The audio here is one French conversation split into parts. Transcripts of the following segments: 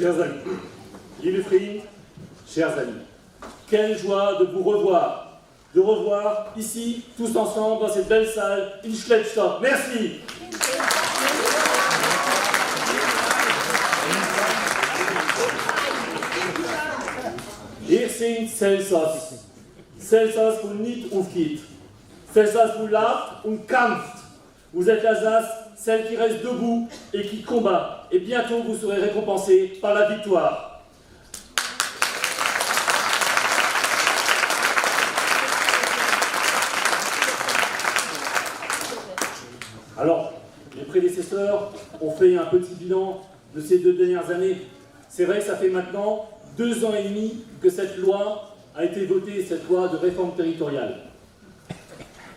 Chers amis, liebe Freunde, chers amis, quelle joie de vous revoir, ici, tous ensemble, dans cette belle salle, in Schleppstock. Merci. Hier sind Celsius. Celsius, vous nicht aufgeht. Celsius, vous lacht und kämpft. Vous êtes l'Alsace, celle qui reste debout et qui combat. Et bientôt, vous serez récompensés par la victoire. Alors, les prédécesseurs ont fait un petit bilan de ces 2 dernières années. C'est vrai que ça fait maintenant 2 ans et demi que cette loi a été votée, cette loi de réforme territoriale.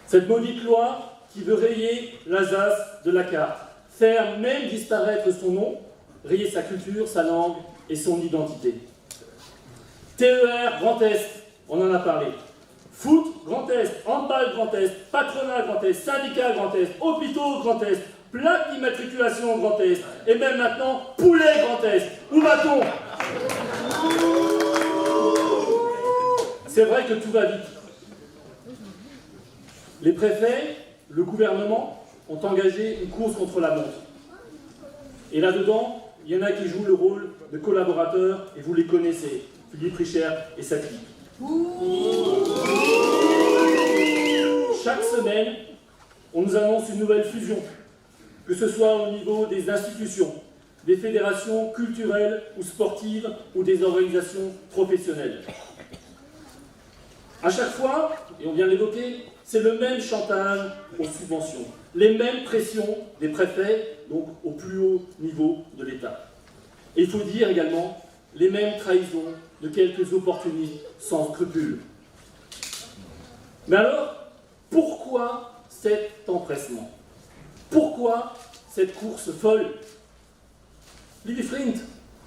Cette maudite loi qui veut rayer l'Alsace de la carte, faire même disparaître son nom, rayer sa culture, sa langue et son identité. TER Grand Est, on en a parlé. Foot Grand Est, handball Grand Est, patronat Grand Est, syndicat Grand Est, hôpitaux Grand Est, plaque d'immatriculation Grand Est, et même maintenant poulet Grand Est. Où va-t-on? C'est vrai que tout va vite. Les préfets, le gouvernement ont engagé une course contre la montre. Et là-dedans, il y en a qui jouent le rôle de collaborateurs, et vous les connaissez, Philippe Richer et sa clique. Chaque semaine, on nous annonce une nouvelle fusion, que ce soit au niveau des institutions, des fédérations culturelles ou sportives ou des organisations professionnelles. À chaque fois, et on vient de l'évoquer, c'est le même chantage aux subventions, les mêmes pressions des préfets, donc au plus haut niveau de l'État. Et il faut dire également les mêmes trahisons de quelques opportunistes sans scrupules. Mais alors, pourquoi cet empressement? Pourquoi cette course folle? Liebe Freund,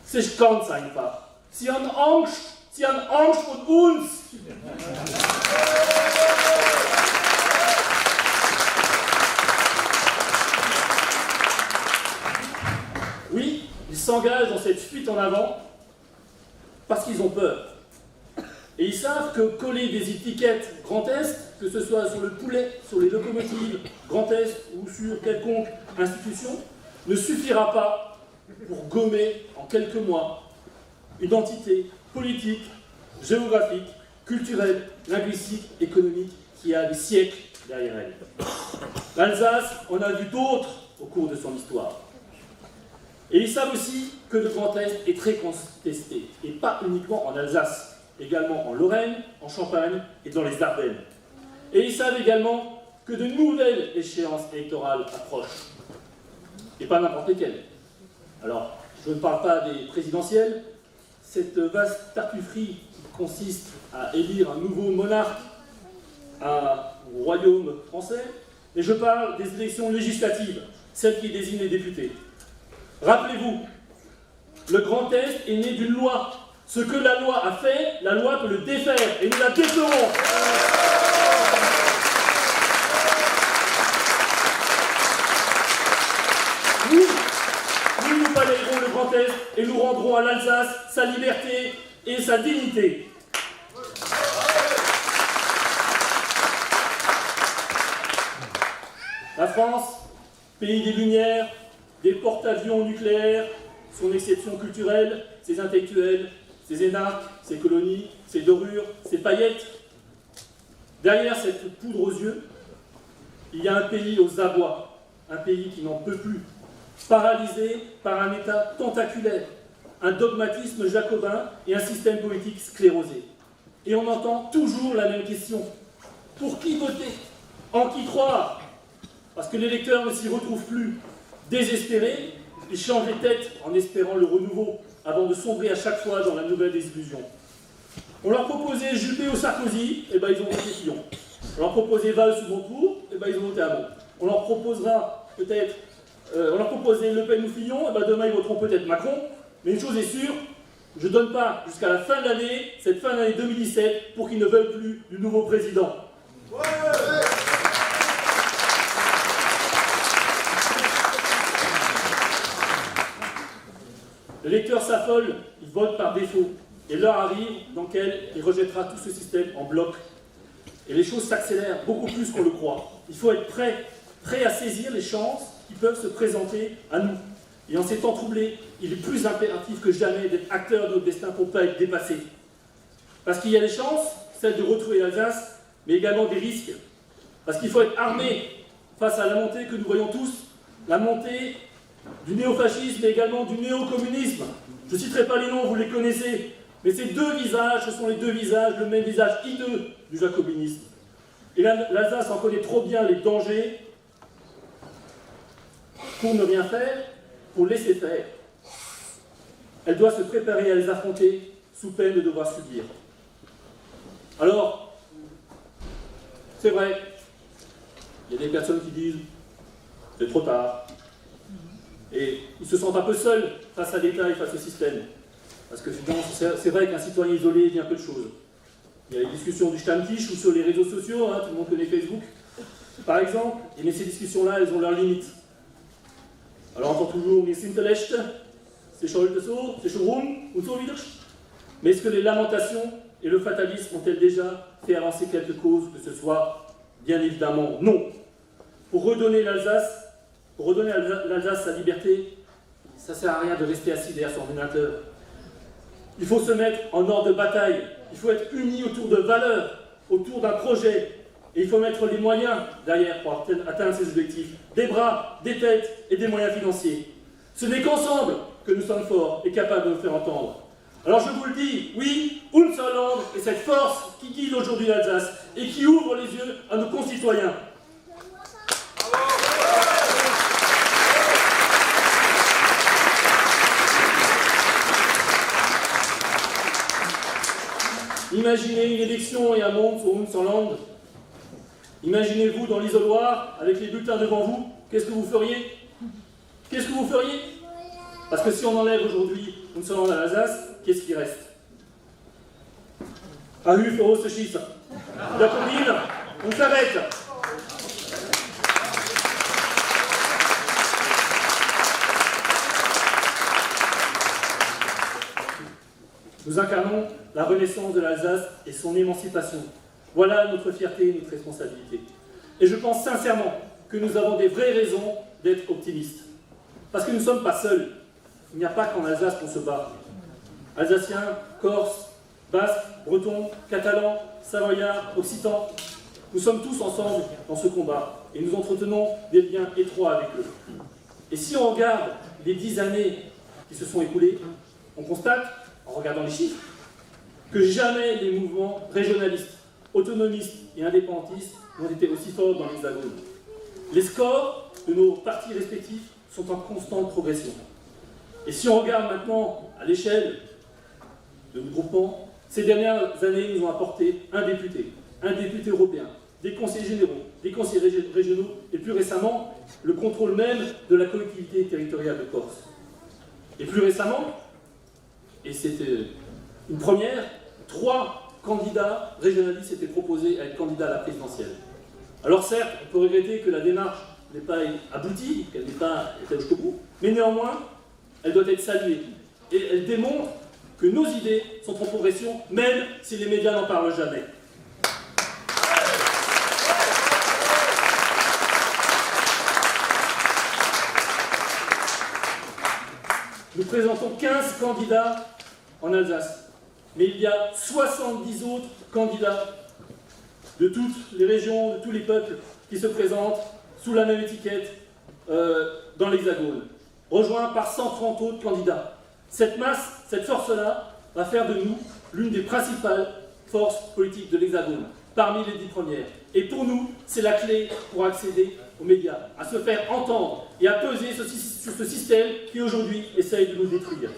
es ist ganz einfach. Sie haben Angst vor uns. Oui, ils s'engagent dans cette fuite en avant parce qu'ils ont peur. Et ils savent que coller des étiquettes Grand Est, que ce soit sur le poulet, sur les locomotives Grand Est ou sur quelconque institution, ne suffira pas pour gommer en quelques mois une entité politique, géographique, culturelle, linguistique, économique qui a des siècles derrière elle. L'Alsace en a vu d'autres au cours de son histoire. Et ils savent aussi que le Grand Est est très contesté, et pas uniquement en Alsace, également en Lorraine, en Champagne et dans les Ardennes. Et ils savent également que de nouvelles échéances électorales approchent, et pas n'importe lesquelles. Alors, je ne parle pas des présidentielles, cette vaste tartufferie qui consiste à élire un nouveau monarque au royaume français, mais je parle des élections législatives, celles qui désignent les députés. Rappelez-vous, le Grand Est est né d'une loi. Ce que la loi a fait, la loi peut le défaire, et nous la déferons. Nous balayerons le Grand Est et nous rendrons à l'Alsace sa liberté et sa dignité. La France, pays des Lumières, des porte-avions nucléaires, son exception culturelle, ses intellectuels, ses énarques, ses colonies, ses dorures, ses paillettes. Derrière cette poudre aux yeux, il y a un pays aux abois, un pays qui n'en peut plus, paralysé par un État tentaculaire, un dogmatisme jacobin et un système politique sclérosé. Et on entend toujours la même question. Pour qui voter? En qui croire? Parce que l'électeur ne s'y retrouve plus. Désespérés, ils changent les têtes en espérant le renouveau, avant de sombrer à chaque fois dans la nouvelle désillusion. On leur proposait Juppé ou Sarkozy, et ben ils ont voté Fillon. On leur proposait Valls ou Montebourg, et ben ils ont voté Hamon. On leur proposera peut-être, on leur proposait Le Pen ou Fillon, et ben demain ils voteront peut-être Macron. Mais une chose est sûre, je ne donne pas jusqu'à la fin de l'année, cette fin d'année 2017, pour qu'ils ne veulent plus du nouveau président. Ouais. lecteur s'affole, il vote par défaut. Et l'heure arrive dans laquelle il rejettera tout ce système en bloc. Et les choses s'accélèrent beaucoup plus qu'on le croit. Il faut être prêt à saisir les chances qui peuvent se présenter à nous. Et en ces temps troublés, il est plus impératif que jamais d'être acteur de notre destin pour ne pas être dépassé. Parce qu'il y a des chances, celles de retrouver l'Alsace, mais également des risques. Parce qu'il faut être armé face à la montée que nous voyons tous, la montée du néofascisme mais également du néocommunisme. Je ne citerai pas les noms, vous les connaissez, mais ces deux visages, ce sont les deux visages, le même visage hideux du jacobinisme. Et l'Alsace en connaît trop bien les dangers pour ne rien faire, pour laisser faire. Elle doit se préparer à les affronter sous peine de devoir subir. Alors, c'est vrai, il y a des personnes qui disent « c'est trop tard ». Et ils se sentent un peu seuls face à l'État et face au système. Parce que c'est vrai qu'un citoyen isolé dit un peu de choses. Il y a les discussions du Stammtisch ou sur les réseaux sociaux, hein, tout le monde connaît Facebook, par exemple, mais ces discussions-là, elles ont leurs limites. Alors on entend toujours « wir sind schlecht »,« c'est schuld so »,« c'est schuld und so wieder ». Mais est-ce que les lamentations et le fatalisme ont-elles déjà fait avancer quelque cause que ce soit? Bien évidemment non. Pour redonner l'Alsace sa liberté, ça ne sert à rien de rester assis derrière son ordinateur. Il faut se mettre en ordre de bataille, il faut être unis autour de valeurs, autour d'un projet, et il faut mettre les moyens derrière pour atteindre ces objectifs. Des bras, des têtes et des moyens financiers. Ce n'est qu'ensemble que nous sommes forts et capables de nous faire entendre. Alors je vous le dis, oui, Unserland est cette force qui guide aujourd'hui l'Alsace et qui ouvre les yeux à nos concitoyens. Imaginez une élection et un monde sur Unserland. Imaginez-vous dans l'isoloir, avec les bulletins devant vous, qu'est-ce que vous feriez? Qu'est-ce que vous feriez? Parce que si on enlève aujourd'hui Unserland à l'Alsace, qu'est-ce qui reste? Ahuf, oh, ce chiffre. La combine, on s'arrête. Nous incarnons la renaissance de l'Alsace et son émancipation. Voilà notre fierté et notre responsabilité. Et je pense sincèrement que nous avons des vraies raisons d'être optimistes. Parce que nous ne sommes pas seuls. Il n'y a pas qu'en Alsace qu'on se bat. Alsaciens, Corses, Basques, Bretons, Catalans, Savoyards, Occitans, nous sommes tous ensemble dans ce combat et nous entretenons des liens étroits avec eux. Et si on regarde les 10 années qui se sont écoulées, on constate, en regardant les chiffres, que jamais les mouvements régionalistes, autonomistes et indépendantistes n'ont été aussi forts dans l'Hexagone. Les scores de nos partis respectifs sont en constante progression. Et si on regarde maintenant à l'échelle de nos groupements, ces dernières années nous ont apporté un député européen, des conseillers généraux, des conseillers régionaux et plus récemment, le contrôle même de la collectivité territoriale de Corse. Et plus récemment, et c'était une première, 3 candidats régionalistes étaient proposés à être candidats à la présidentielle. Alors certes, on peut regretter que la démarche n'ait pas abouti, qu'elle n'ait pas été jusqu'au bout, mais néanmoins, elle doit être saluée. Et elle démontre que nos idées sont en progression, même si les médias n'en parlent jamais. Nous présentons 15 candidats en Alsace, mais il y a 70 autres candidats de toutes les régions, de tous les peuples qui se présentent sous la même étiquette dans l'Hexagone, rejoints par 130 autres candidats. Cette masse, cette force-là, va faire de nous l'une des principales forces politiques de l'Hexagone, parmi les 10 premières. Et pour nous, c'est la clé pour accéder aux médias, à se faire entendre et à peser sur ce système qui aujourd'hui essaye de nous détruire.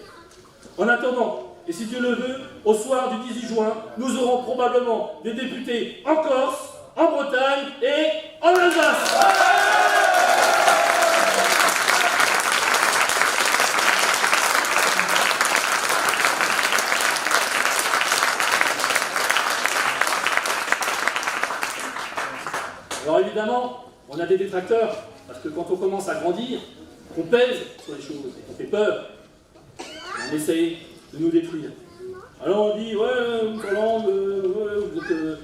En attendant, et si Dieu le veut, au soir du 18 juin, nous aurons probablement des députés en Corse, en Bretagne et en Alsace. Alors évidemment, on a des détracteurs, parce que quand on commence à grandir, on pèse sur les choses, on fait peur. On d'essayer de nous détruire. Alors on dit, ouais, notre langue,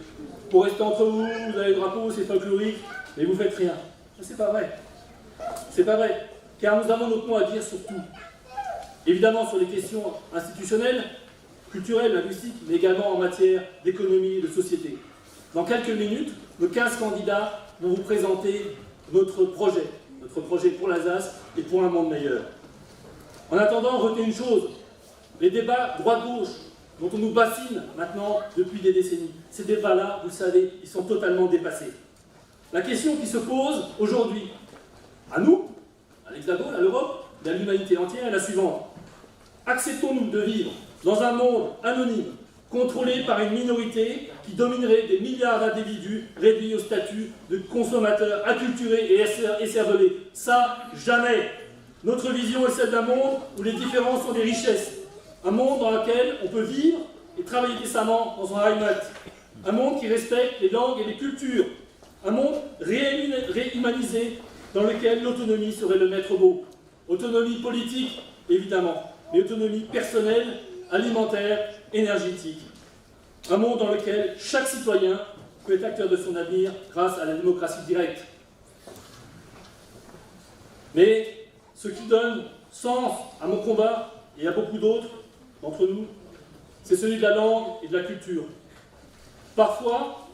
pour rester entre vous, vous avez le drapeau, c'est folklorique, mais vous faites rien. C'est pas vrai. C'est pas vrai, car nous avons notre mot à dire sur tout. Évidemment sur les questions institutionnelles, culturelles, linguistiques, mais également en matière d'économie et de société. Dans quelques minutes, nos 15 candidats vont vous présenter notre projet pour l'Alsace et pour un monde meilleur. En attendant, retenez une chose, les débats droite-gauche, dont on nous bassine maintenant depuis des décennies, ces débats-là, vous le savez, ils sont totalement dépassés. La question qui se pose aujourd'hui, à nous, à l'Hexagone, à l'Europe, et à l'humanité entière, est la suivante. Acceptons-nous de vivre dans un monde anonyme, contrôlé par une minorité qui dominerait des milliards d'individus réduits au statut de consommateurs acculturés et écervelés? Ça, jamais. Notre vision est celle d'un monde où les différences sont des richesses. Un monde dans lequel on peut vivre et travailler décemment dans un Heimat. Un monde qui respecte les langues et les cultures. Un monde réhumanisé dans lequel l'autonomie serait le maître mot. Autonomie politique, évidemment, mais autonomie personnelle, alimentaire, énergétique. Un monde dans lequel chaque citoyen peut être acteur de son avenir grâce à la démocratie directe. Mais ce qui donne sens à mon combat, et à beaucoup d'autres d'entre nous, c'est celui de la langue et de la culture. Parfois,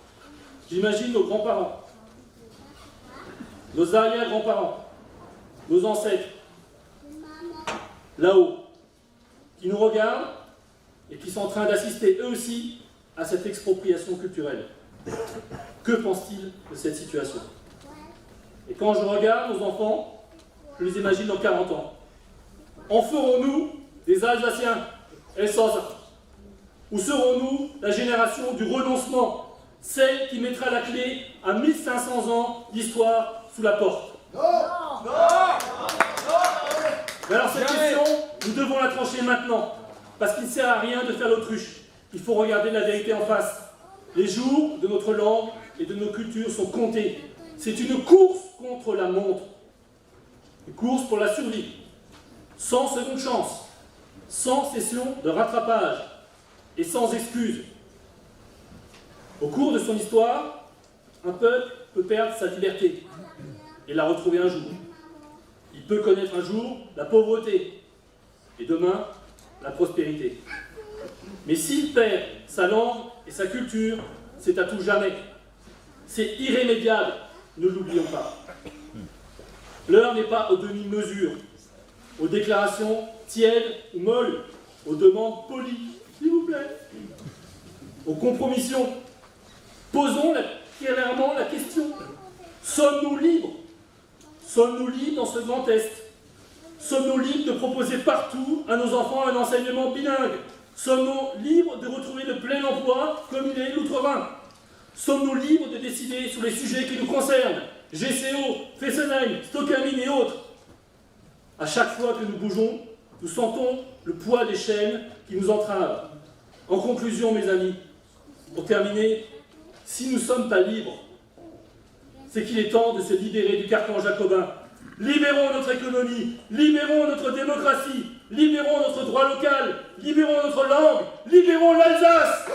j'imagine nos grands-parents, nos arrière-grands-parents, nos ancêtres, là-haut, qui nous regardent et qui sont en train d'assister eux aussi à cette expropriation culturelle. Que pensent-ils de cette situation? Et quand je regarde nos enfants, je les imagine dans 40 ans. En ferons-nous des Alsaciens Elsassers? Ou serons-nous la génération du renoncement, celle qui mettra la clé à 1500 ans d'histoire sous la porte? Non. Non. Non. Mais alors cette question, nous devons la trancher maintenant, parce qu'il ne sert à rien de faire l'autruche. Il faut regarder la vérité en face. Les jours de notre langue et de nos cultures sont comptés. C'est une course contre la montre. Une course pour la survie. Sans seconde chance. Sans session de rattrapage. Et sans excuse. Au cours de son histoire, un peuple peut perdre sa liberté et la retrouver un jour. Il peut connaître un jour la pauvreté et demain la prospérité. Mais s'il perd sa langue et sa culture, c'est à tout jamais. C'est irrémédiable, ne l'oublions pas. L'heure n'est pas aux demi-mesures, aux déclarations tièdes ou molles, aux demandes polies, s'il vous plaît, aux compromissions. Posons clairement la question. Sommes-nous libres? Sommes-nous libres dans ce grand Est? Sommes-nous libres de proposer partout à nos enfants un enseignement bilingue? Sommes-nous libres de retrouver le plein emploi comme il est l'outre-Rhin? Sommes-nous libres de décider sur les sujets qui nous concernent? GCO, Fessenheim, Stockamine et autres. À chaque fois que nous bougeons, nous sentons le poids des chaînes qui nous entravent. En conclusion, mes amis, pour terminer, si nous ne sommes pas libres, c'est qu'il est temps de se libérer du carcan jacobin. Libérons notre économie, libérons notre démocratie, libérons notre droit local, libérons notre langue, libérons l'Alsace!